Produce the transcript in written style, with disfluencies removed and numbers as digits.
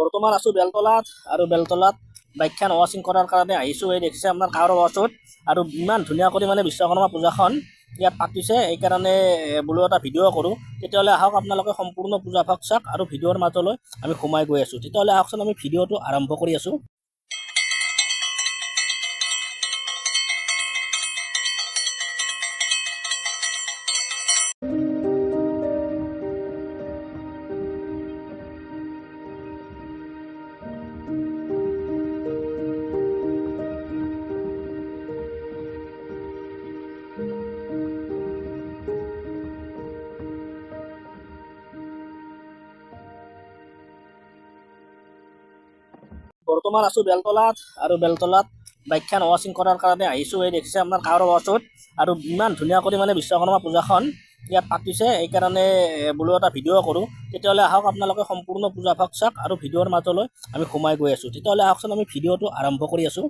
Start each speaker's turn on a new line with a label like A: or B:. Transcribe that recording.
A: বৰ্তমান আছোঁ বেলতলাত আৰু বেলতলাত বাইকখন ৱাশ্বিং কৰাৰ কাৰণে আহিছোঁ। এই দেখিছে আপোনাৰ কাৰো ওচৰত আৰু ইমান ধুনীয়া কৰি বিশ্বকৰ্মা পূজাখন ইয়াত পাতিছে। এইকাৰণে বোলো এটা ভিডিঅ' কৰোঁ। তেতিয়াহ'লে আহক আপোনালোকে সম্পূৰ্ণ পূজা ভাগ চাওক আৰু ভিডিঅ'ৰ মাজলৈ আমি সোমাই গৈ আছোঁ। তেতিয়াহ'লে আহকচোন আমি ভিডিঅ'টো আৰম্ভ কৰি আছোঁ। বৰ্তমান আছোঁ বেলতলাত আৰু বেলতলাত বাইকখন ৱাশ্বিং কৰাৰ কাৰণে আহিছোঁ। এই দেখিছে আপোনাৰ কাৰো ওচৰত আৰু ইমান ধুনীয়া কৰি বিশ্বকৰ্মা পূজাখন ইয়াত পাতিছে। এইকাৰণে বোলো এটা ভিডিঅ' কৰোঁ। তেতিয়াহ'লে আহক আপোনালোকে সম্পূৰ্ণ পূজা ভাগ চাওক আৰু ভিডিঅ'ৰ মাজলৈ আমি সোমাই গৈ আছোঁ। তেতিয়াহ'লে আহকচোন আমি ভিডিঅ'টো আৰম্ভ কৰি আছোঁ।